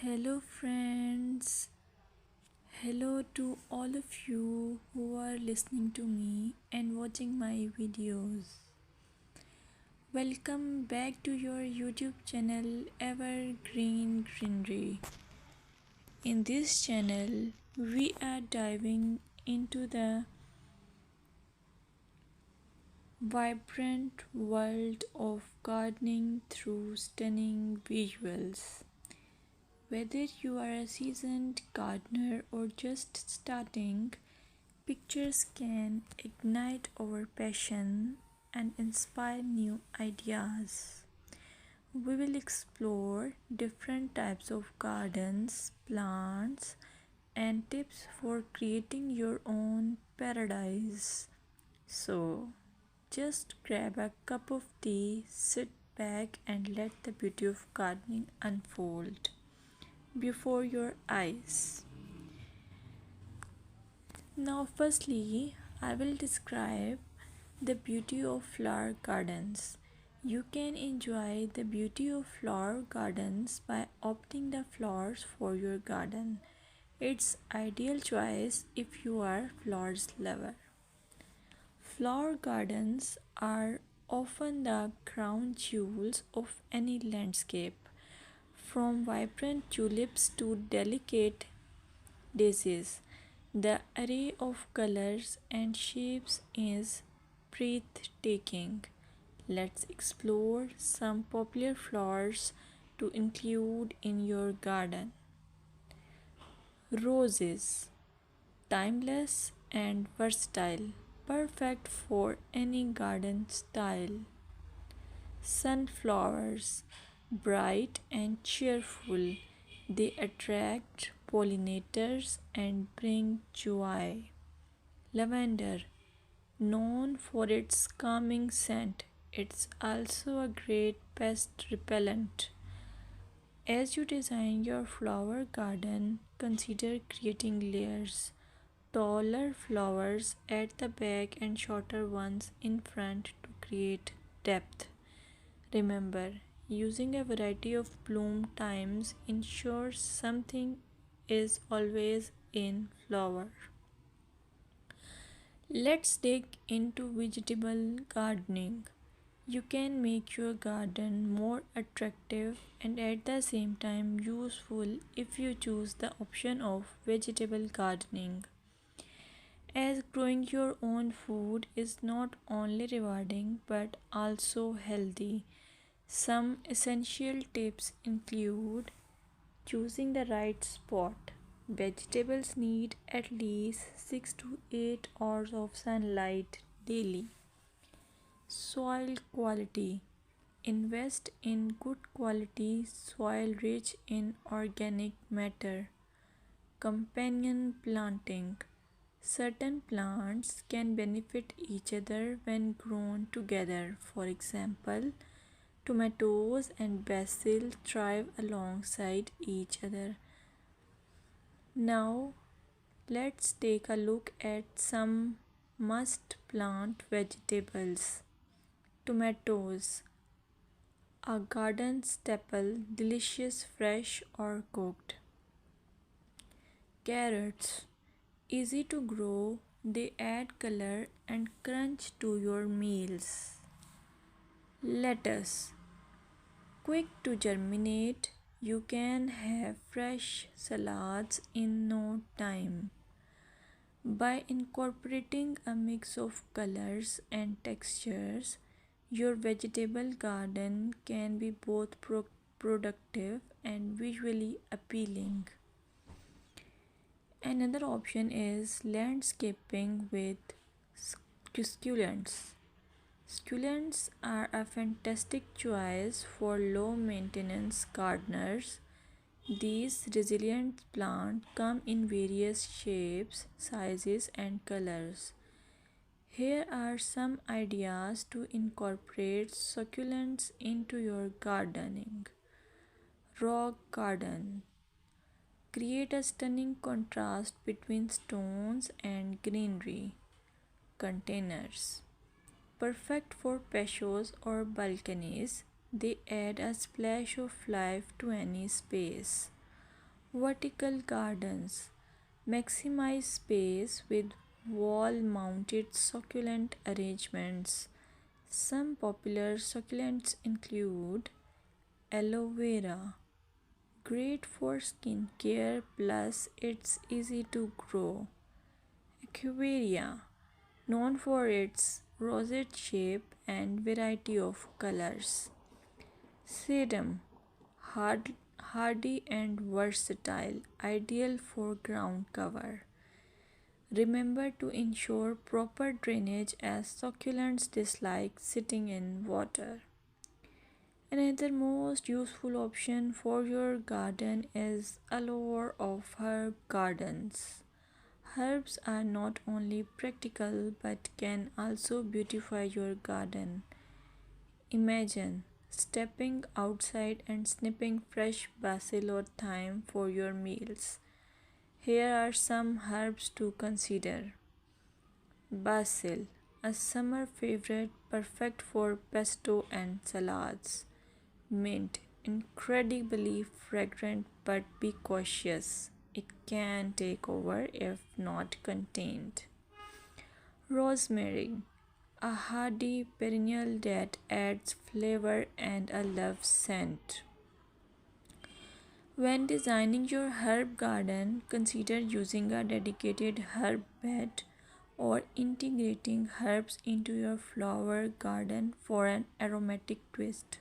Hello, friends. Hello to all of you who are listening to me and watching my videos. Welcome back to your YouTube channel Evergreen Greenery. In this channel, we are diving into the vibrant world of gardening through stunning visuals. Whether you are a seasoned gardener or just starting, pictures can ignite our passion and inspire new ideas. We will explore different types of gardens, plants, and tips for creating your own paradise. So, just grab a cup of tea, sit back, and let the beauty of gardening unfold before your eyes. Now, firstly, I will describe the beauty of flower gardens. You can enjoy the beauty of flower gardens by opting the flowers for your garden. It's ideal choice if you are flowers lover. Flower gardens are often the crown jewels of any landscape, from vibrant tulips to delicate daisies. The array of colors and shapes is breathtaking. Let's explore some popular flowers to include in your garden. Roses, timeless and versatile, perfect for any garden style. Sunflowers, bright and cheerful, they attract pollinators and bring joy. Lavender, known for its calming scent, it's also a great pest repellent. As you design your flower garden, consider creating layers. Taller flowers at the back and shorter ones in front to create depth. Remember, using a variety of bloom times ensures something is always in flower. Let's dig into vegetable gardening. You can make your garden more attractive and at the same time useful if you choose the option of vegetable gardening. As growing your own food is not only rewarding but also healthy. Some essential tips include choosing the right spot. Vegetables need at least 6 to 8 hours of sunlight daily. Soil quality. Invest in good quality soil rich in organic matter. Companion planting. Certain plants can benefit each other when grown together. For example, tomatoes and basil thrive alongside each other. Now, let's take a look at some must plant vegetables. Tomatoes, a garden staple, delicious fresh or cooked. Carrots, easy to grow, they add color and crunch to your meals. Lettuce, quick to germinate, you can have fresh salads in no time. By incorporating a mix of colors and textures, your vegetable garden can be both productive and visually appealing. Another option is landscaping with succulents. Succulents are a fantastic choice for low maintenance gardeners. These resilient plants come in various shapes, sizes, and colors. Here are some ideas to incorporate succulents into your gardening. Rock garden. Create a stunning contrast between stones and greenery. Containers. Perfect for patios or balconies, they add a splash of life to any space. Vertical gardens maximize space with wall mounted succulent arrangements. Some popular succulents include aloe vera, great for skin care plus it's easy to grow. Echeveria, known for its rosette shape and variety of colors. Sedum, hardy and versatile, ideal for ground cover. Remember to ensure proper drainage as succulents dislike sitting in water. Another most useful option for your garden is allure of herb gardens. Herbs are not only practical but can also beautify your garden. Imagine stepping outside and snipping fresh basil or thyme for your meals. Here are some herbs to consider. Basil, a summer favorite perfect for pesto and salads. Mint, incredibly fragrant but be cautious. It can take over if not contained. Rosemary, a hardy perennial that adds flavor and a love scent. When designing your herb garden, consider using a dedicated herb bed or integrating herbs into your flower garden for an aromatic twist.